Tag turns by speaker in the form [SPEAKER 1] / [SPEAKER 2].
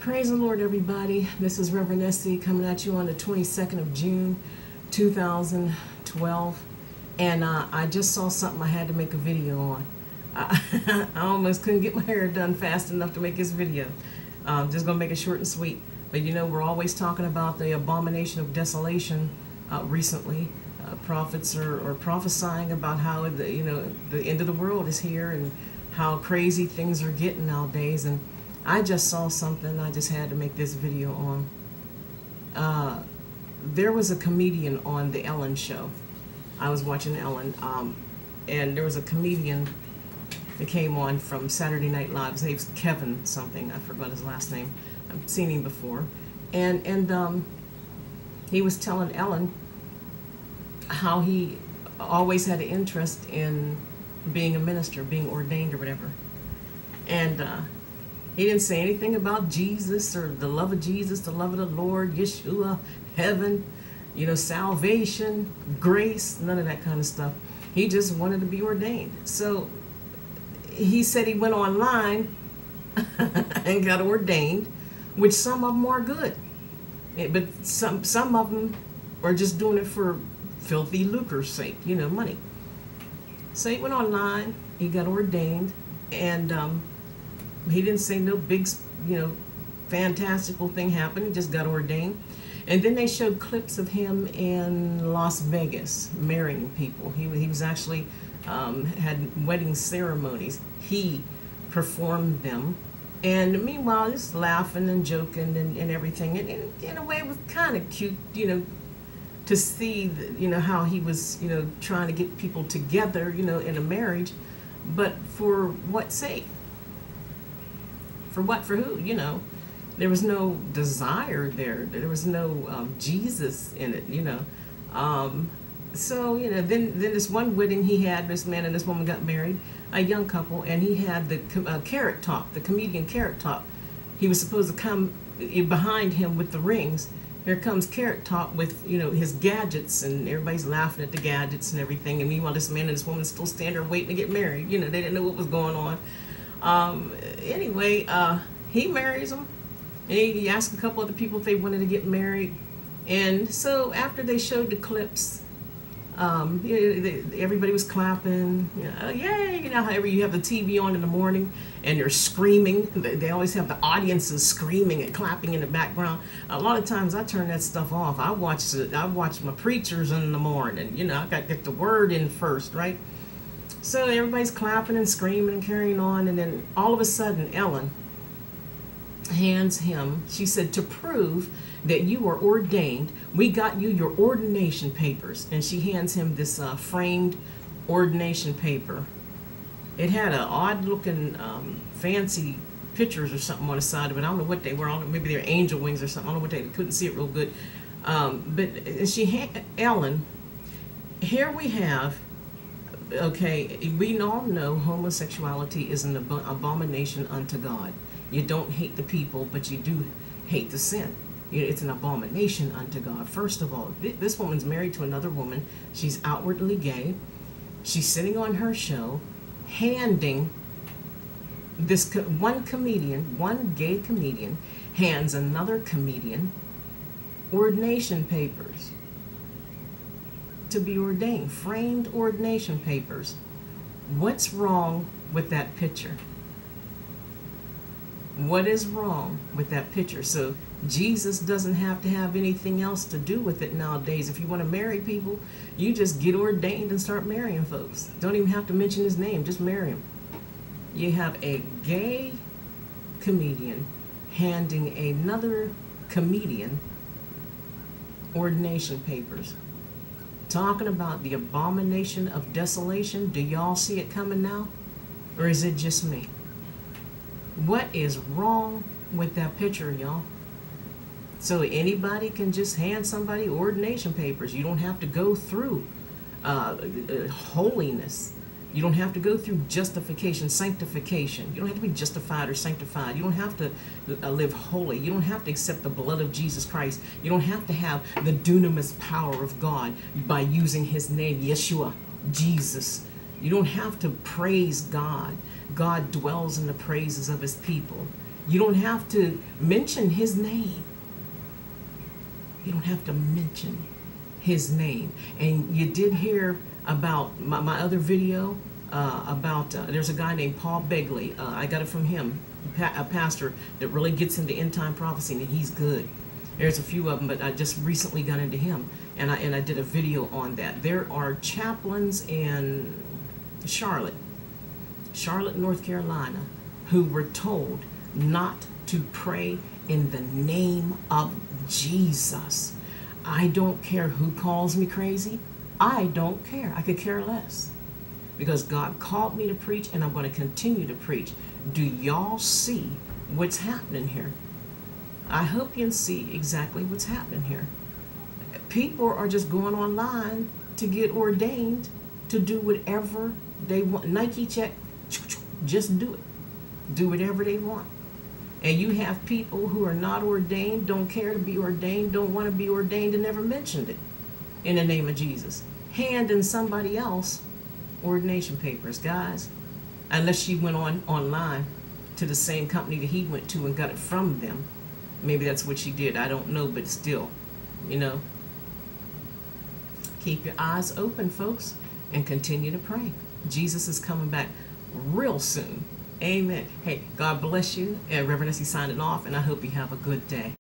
[SPEAKER 1] Praise the Lord, everybody. This is RevEssie coming at you on the 22nd of June, 2012. And I just saw something I had to make a video on. I almost couldn't get my hair done fast enough to make this video. Just going to make it short and sweet. But you know, we're always talking about the abomination of desolation recently. Prophets are prophesying about how the end of the world is here and how crazy things are getting nowadays. And I just saw something I just had to make this video on. There was a comedian on the Ellen show. I was watching Ellen, and there was a comedian that came on from Saturday Night Live. His name's Kevin something. I forgot his last name. I've seen him before. And he was telling Ellen how he always had an interest in being a minister, being ordained or whatever. And he didn't say anything about Jesus or the love of Jesus, the love of the Lord, Yeshua, heaven, salvation, grace, none of that kind of stuff. He just wanted to be ordained. So he said he went online and got ordained, which some of them are good. But some of them are just doing it for filthy lucre's sake, money. So he went online, he got ordained, and he didn't say no big, fantastical thing happened. He just got ordained. And then they showed clips of him in Las Vegas marrying people. He was actually had wedding ceremonies. He performed them. And meanwhile, just laughing and joking and everything. And in a way, it was kind of cute, to see, how he was, trying to get people together, in a marriage. But for what sake? For what? For who? There was no desire there. There was no Jesus in it, So, then this one wedding he had, this man and this woman got married, a young couple, and he had the Carrot Top, the comedian Carrot Top. He was supposed to come behind him with the rings. Here comes Carrot Top with, his gadgets, and everybody's laughing at the gadgets and everything. And meanwhile, this man and this woman still stand there waiting to get married. They didn't know what was going on. Anyway, he marries them. And he asked a couple other people if they wanted to get married. And so after they showed the clips, everybody was clapping, yay, however you have the TV on in the morning and they're screaming. They always have the audiences screaming and clapping in the background. A lot of times I turn that stuff off. I watch my preachers in the morning. I got to get the word in first, right? So everybody's clapping and screaming and carrying on, and then all of a sudden Ellen hands him, she said, to prove that you are ordained, we got you your ordination papers. And she hands him this framed ordination paper. It had an odd looking fancy pictures or something on the side of it. I don't know what they were. I don't know, maybe they're angel wings or something. I don't know what they couldn't see it real good. But Ellen, here we have, okay, we all know homosexuality is an abomination unto God. You don't hate the people, but you do hate the sin. It's an abomination unto God. First of all, this woman's married to another woman. She's outwardly gay. She's sitting on her show, handing this one gay comedian, hands another comedian ordination papers to be ordained, framed ordination papers. What's wrong with that picture? What is wrong with that picture? So Jesus doesn't have to have anything else to do with it nowadays. If you want to marry people, you just get ordained and start marrying folks. Don't even have to mention his name, just marry him. You have a gay comedian handing another comedian ordination papers, talking about the abomination of desolation. Do y'all see it coming now? Or is it just me? What is wrong with that picture, y'all? So anybody can just hand somebody ordination papers. You don't have to go through holiness. You don't have to go through justification, sanctification. You don't have to be justified or sanctified. You don't have to live holy. You don't have to accept the blood of Jesus Christ. You don't have to have the dunamis power of God by using his name, Yeshua, Jesus. You don't have to praise God. God dwells in the praises of his people. You don't have to mention his name. You don't have to mention his name. And you did hear about my other video about, there's a guy named Paul Begley. I got it from him, a pastor that really gets into end time prophecy, and he's good. There's a few of them, but I just recently got into him, and I did a video on that. There are chaplains in Charlotte, North Carolina, who were told not to pray in the name of Jesus. I don't care who calls me crazy. I don't care. I could care less. Because God called me to preach, and I'm going to continue to preach. Do y'all see what's happening here? I hope you can see exactly what's happening here. People are just going online to get ordained to do whatever they want. Nike check, just do it. Do whatever they want. And you have people who are not ordained, don't care to be ordained, don't want to be ordained, and never mentioned it in the name of Jesus. Handing somebody else ordination papers, guys. Unless she went online to the same company that he went to and got it from them. Maybe that's what she did. I don't know, but still, you know. Keep your eyes open, folks, and continue to pray. Jesus is coming back real soon. Amen. Hey, God bless you. And RevEssie signing off, and I hope you have a good day.